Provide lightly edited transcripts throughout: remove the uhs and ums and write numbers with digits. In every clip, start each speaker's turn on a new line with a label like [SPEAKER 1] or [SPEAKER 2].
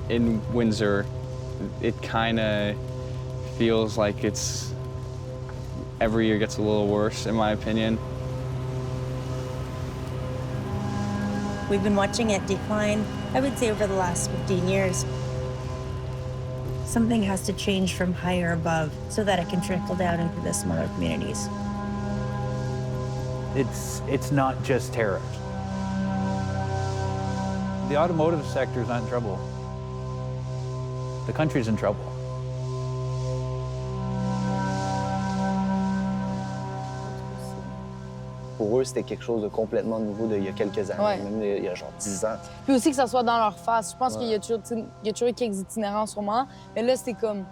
[SPEAKER 1] in Windsor, it kind of feels like it's every year gets a little worse, in my opinion.
[SPEAKER 2] We've been watching it decline, I would say, over the last 15 years. Something has to change from higher above so that it can trickle down into the smaller communities.
[SPEAKER 3] It's not just tariffs. The automotive sector is not in trouble. The country's in trouble.
[SPEAKER 4] Pour eux, c'était quelque chose de complètement nouveau d'il y a quelques années, même il y a genre 10 ans.
[SPEAKER 5] Puis aussi que ça soit dans leur face. Je pense qu'il y a toujours eu quelques itinérants sûrement. Mais là, c'était comme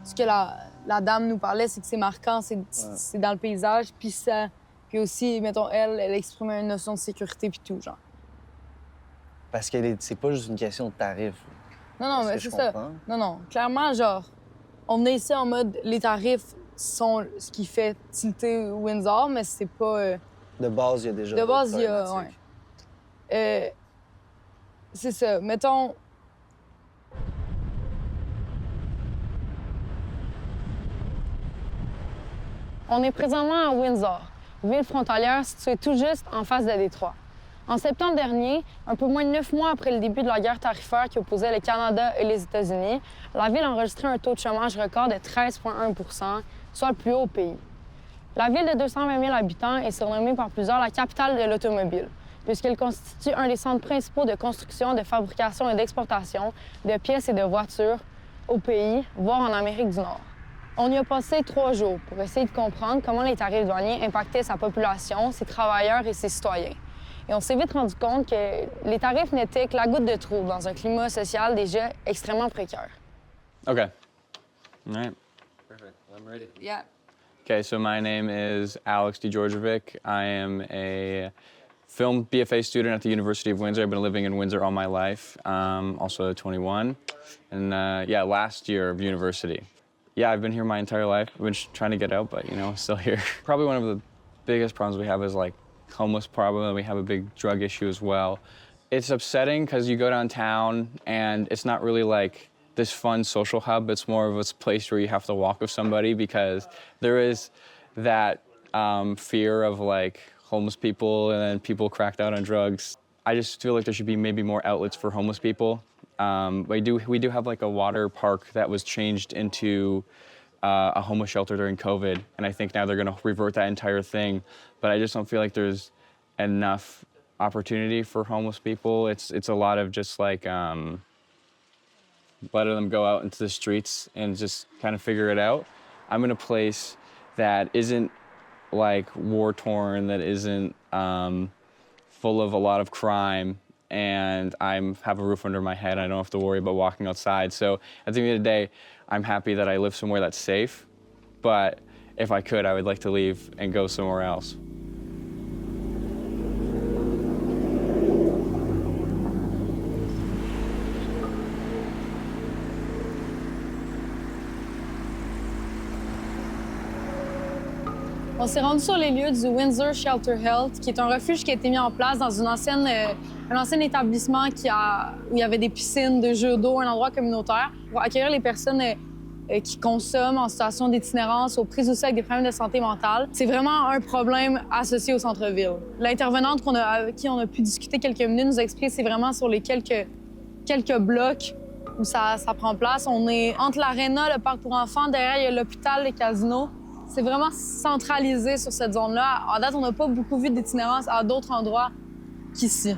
[SPEAKER 5] ce que la dame nous parlait, c'est que c'est marquant, c'est dans le paysage. Puis ça, puis aussi, mettons, elle exprimait une notion de sécurité puis tout, genre.
[SPEAKER 4] Parce que c'est pas juste une question de tarif.
[SPEAKER 5] Non, mais c'est ça. Non, clairement, genre, on venait ici en mode les tarifs sont ce qui fait tilter Windsor, mais c'est pas...
[SPEAKER 4] De base, il y a déjà...
[SPEAKER 5] De base, il y a... Ouais. C'est ça. Mettons... On est présentement à Windsor, ville frontalière située tout juste en face de Détroit. En septembre dernier, un peu moins de 9 mois après le début de la guerre tarifaire qui opposait le Canada et les États-Unis, la ville a enregistré un taux de chômage record de 13,1 %, soit le plus haut au pays. La ville de 220 000 habitants est surnommée par plusieurs la capitale de l'automobile, puisqu'elle constitue un des centres principaux de construction, de fabrication et d'exportation de pièces et de voitures au pays, voire en Amérique du Nord. On y a passé 3 jours pour essayer de comprendre comment les tarifs douaniers impactaient sa population, ses travailleurs et ses citoyens. Et on s'est vite rendu compte que les tarifs n'étaient que la goutte de trop dans un climat social déjà extrêmement précaire.
[SPEAKER 1] Okay. All right.
[SPEAKER 6] Perfect. I'm ready.
[SPEAKER 5] Yeah.
[SPEAKER 1] Okay, so my name is Alex DeGeorgievic. I am a film BFA student at the University of Windsor. I've been living in Windsor all my life, also 21. And yeah, last year of university. Yeah, I've been here my entire life. I've been trying to get out, but you know, still here. Probably one of the biggest problems we have is like homeless problem, and we have a big drug issue as well. It's upsetting because you go downtown and it's not really like this fun social hub. It's more of a place where you have to walk with somebody because there is that fear of like homeless people and then people cracked out on drugs. I just feel like there should be maybe more outlets for homeless people. We do have like a water park that was changed into a homeless shelter during COVID, and I think now they're gonna revert that entire thing. But I just don't feel like there's enough opportunity for homeless people. It's a lot of just like letting them go out into the streets and just kind of figure it out. I'm in a place that isn't like war-torn, that isn't full of a lot of crime, and I have a roof under my head. I don't have to worry about walking outside. So at the end of the day, I'm happy that I live somewhere that's safe, but if I could, I would like to leave and go somewhere else.
[SPEAKER 5] On s'est rendu sur les lieux du Windsor Shelter Health, qui est un refuge qui a été mis en place dans un ancien établissement où il y avait des piscines, des jeux d'eau, un endroit communautaire pour accueillir les personnes qui consomment en situation d'itinérance, aux prises aussi avec des problèmes de santé mentale. C'est vraiment un problème associé au centre-ville. L'intervenante avec qui on a pu discuter quelques minutes nous a expliqué que c'est vraiment sur les quelques blocs où ça prend place. On est entre l'aréna, le parc pour enfants, derrière il y a l'hôpital, les casinos. C'est vraiment centralisé sur cette zone-là. À date, on n'a pas beaucoup vu d'itinérance à d'autres endroits qu'ici.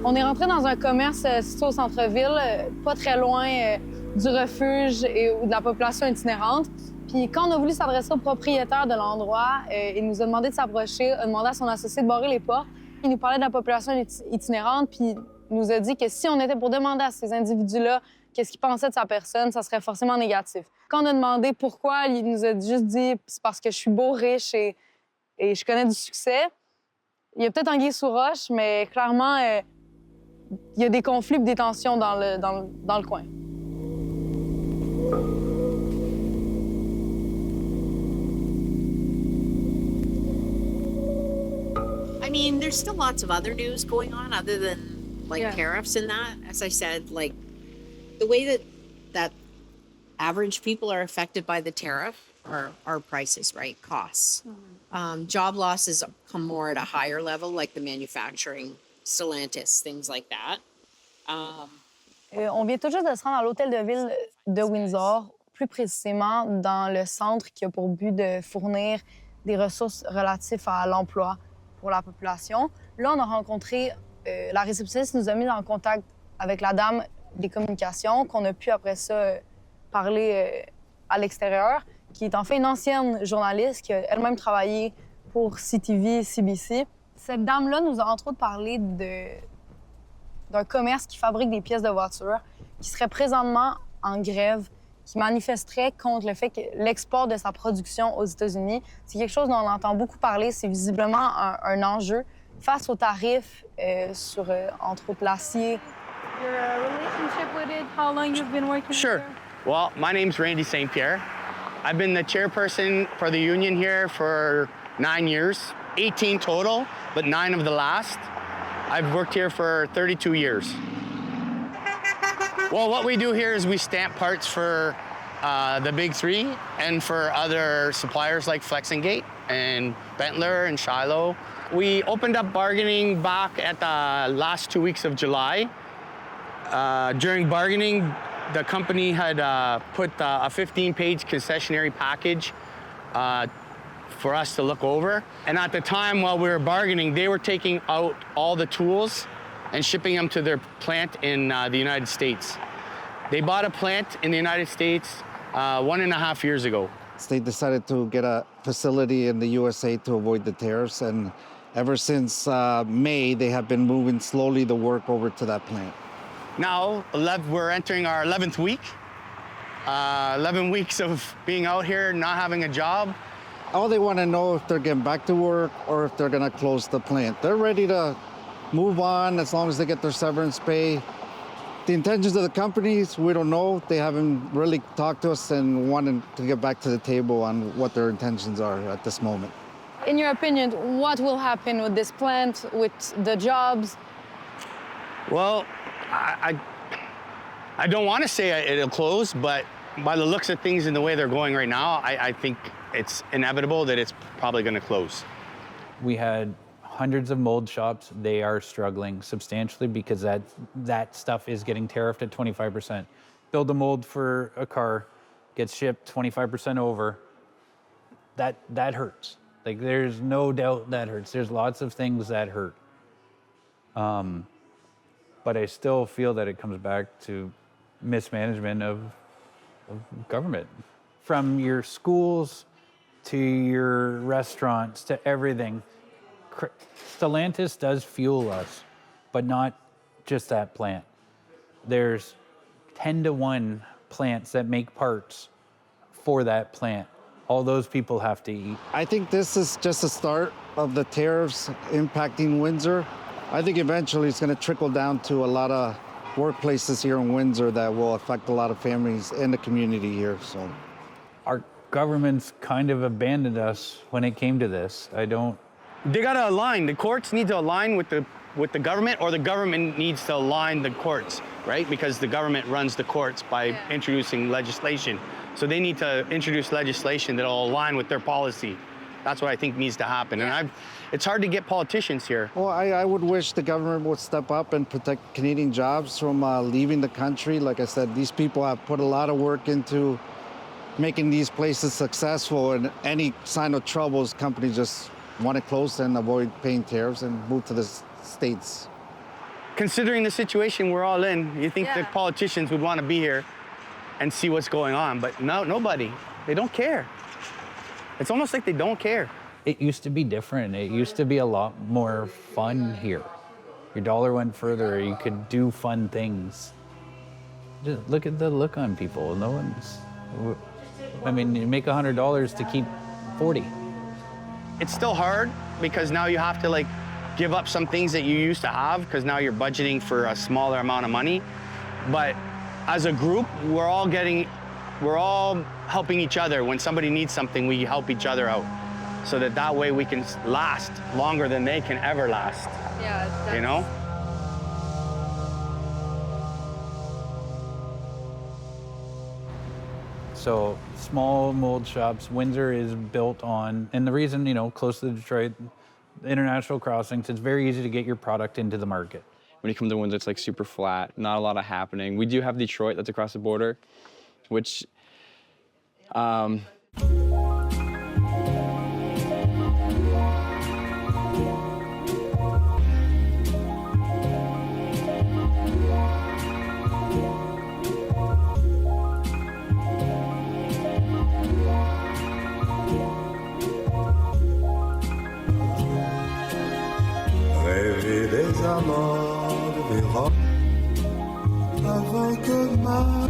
[SPEAKER 5] On est rentré dans un commerce situé au centre-ville, pas très loin du refuge ou de la population itinérante. Puis quand on a voulu s'adresser au propriétaire de l'endroit, il nous a demandé de s'approcher, a demandé à son associé de barrer les portes. Il nous parlait de la population itinérante, puis il nous a dit que si on était pour demander à ces individus-là qu'est-ce qu'ils pensaient de sa personne, ça serait forcément négatif. Quand on a demandé pourquoi, il nous a juste dit « c'est parce que je suis beau, riche et je connais du succès ». Il y a peut-être anguille sous roche, mais clairement, il y a des conflits et des tensions dans le coin.
[SPEAKER 6] mean, there's still lots of other news going on other than tariffs and that. As I said, like the way that average people are affected by the tariff are prices, right? Costs. Job losses come more at a higher level, like the manufacturing, Stellantis, things like that.
[SPEAKER 5] On vient tout juste de se rendre à l'hôtel de ville de Windsor, plus précisément dans le centre qui a pour but de fournir des ressources relatives à l'emploi pour la population. Là, on a rencontré, la réceptionniste nous a mis en contact avec la dame des communications, qu'on a pu après ça parler à l'extérieur, qui est en fait une ancienne journaliste qui a elle-même travaillé pour CTV, CBC. Cette dame-là nous a entre autres parlé d'un commerce qui fabrique des pièces de voiture, qui serait présentement en grève, qui manifesterait contre le fait que l'export de sa production aux États-Unis, c'est quelque chose dont on entend beaucoup parler. C'est visiblement un enjeu face aux tarifs sur, entre autres, l'acier.
[SPEAKER 7] Your relationship with it, how long you've been working
[SPEAKER 8] Sure.
[SPEAKER 7] there?
[SPEAKER 8] Well, my name's Randy St. Pierre. I've been the chairperson for the union here for 9 years, 18 total, but 9 of the last. I've worked here for 32 years. Well, what we do here is we stamp parts for the big three and for other suppliers like Flex and Gate and Bentler and Shiloh. We opened up bargaining back at the last 2 weeks of July. During bargaining, the company had put a 15-page concessionary package for us to look over. And at the time while we were bargaining, they were taking out all the tools and shipping them to their plant in the United States. They bought a plant in the United States 1.5 years ago.
[SPEAKER 9] They decided to get a facility in the USA to avoid the tariffs, and ever since May, they have been moving slowly the work over to that plant.
[SPEAKER 8] Now, we're entering our 11th week. 11 weeks of being out here, not having a job.
[SPEAKER 9] All they want to know if they're getting back to work or if they're going to close the plant. They're ready to move on as long as they get their severance pay. The intentions of the companies, we don't know. They haven't really talked to us and wanted to get back to the table on what their intentions are at this moment.
[SPEAKER 5] In your opinion, what will happen with this plant, with the jobs?
[SPEAKER 8] Well, I don't want to say it'll close, but by the looks of things and the way they're going right now, I think it's inevitable that it's probably going to close.
[SPEAKER 3] We had hundreds of mold shops. They are struggling substantially because that stuff is getting tariffed at 25%. Build a mold for a car, gets shipped 25% over. That hurts. Like, there's no doubt that hurts. There's lots of things that hurt. But I still feel that it comes back to mismanagement of government. From your schools to your restaurants to everything. Stellantis does fuel us, but not just that plant. There's 10 to 1 plants that make parts for that plant. All those people have to eat.
[SPEAKER 9] I think this is just the start of the tariffs impacting Windsor. I think eventually it's going to trickle down to a lot of workplaces here in Windsor that will affect a lot of families in the community here. So,
[SPEAKER 3] our government's kind of abandoned us when it came to this.
[SPEAKER 8] They gotta align. The courts need to align with the government, or the government needs to align the courts, right? Because the government runs the courts by introducing legislation. So they need to introduce legislation that'll align with their policy. That's what I think needs to happen. And it's hard to get politicians here.
[SPEAKER 9] Well, I would wish the government would step up and protect Canadian jobs from leaving the country. Like I said, these people have put a lot of work into making these places successful, and any sign of troubles, companies just want to close and avoid paying tariffs and move to the States.
[SPEAKER 8] Considering the situation we're all in, you think the politicians would want to be here and see what's going on, but no, nobody. They don't care. It's almost like they don't care.
[SPEAKER 3] It used to be different. It used to be a lot more fun here. Your dollar went further. You could do fun things. Just look at the look on people. No one's... I mean, you make $100 to keep 40.
[SPEAKER 8] It's still hard because now you have to give up some things that you used to have because now you're budgeting for a smaller amount of money. But as a group, we're all helping each other. When somebody needs something, we help each other out. so that way we can last longer than they can ever last.
[SPEAKER 5] Yeah,
[SPEAKER 8] you know?
[SPEAKER 3] So small mold shops, Windsor is built on, and the reason, you know, close to Detroit, international crossings, it's very easy to get your product into the market.
[SPEAKER 1] When you come to Windsor, it's like super flat, not a lot of happening. We do have Detroit that's across the border, which
[SPEAKER 10] Rêver des amants de Véron avant que ma...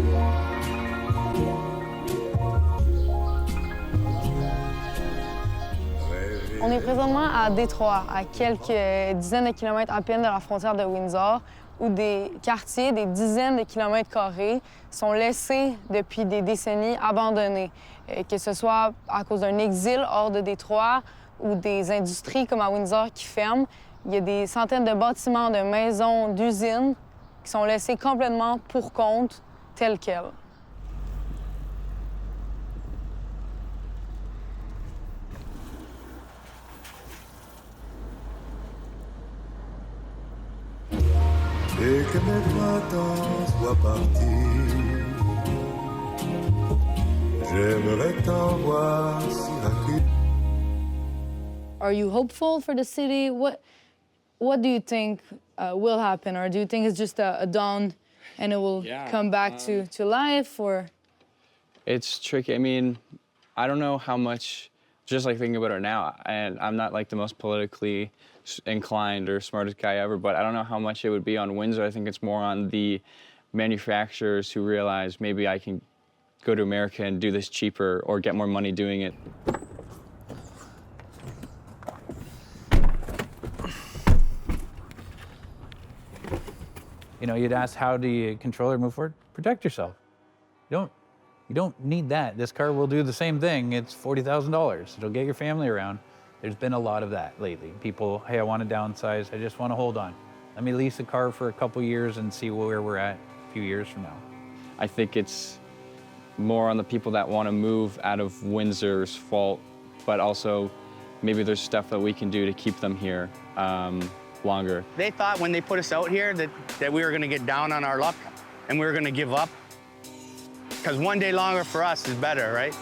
[SPEAKER 5] On est présentement à Détroit, à quelques dizaines de kilomètres à peine de la frontière de Windsor, où des quartiers, des dizaines de kilomètres carrés, sont laissés depuis des décennies abandonnés, que ce soit à cause d'un exil hors de Détroit ou des industries comme à Windsor qui ferment. Il y a des centaines de bâtiments, de maisons, d'usines qui sont laissés complètement pour compte, tels quels.
[SPEAKER 10] Et que mes printemps soient partis, j'aimerais t'en voir Syracuse.
[SPEAKER 5] Are you hopeful for the city? What do you think will happen? Or do you think it's just a dawn and it will come back to life? Or
[SPEAKER 1] it's tricky. I mean, I don't know how much, just like thinking about it now, and I'm not like the most politically inclined or smartest guy ever, but I don't know how much it would be on Windsor. I think it's more on the manufacturers who realize maybe I can go to America and do this cheaper or get more money doing it.
[SPEAKER 3] You know, you'd ask, how do you control or move forward? Protect yourself. You don't need that. This car will do the same thing. It's $40,000. It'll get your family around. There's been a lot of that lately. People, hey, I want to downsize. I just want to hold on. Let me lease a car for a couple years and see where we're at a few years from now.
[SPEAKER 1] I think it's more on the people that want to move out of Windsor's fault, but also maybe there's stuff that we can do to keep them here longer.
[SPEAKER 8] They thought when they put us out here that we were gonna get down on our luck and we were gonna give up. Because one day longer for us is better, right?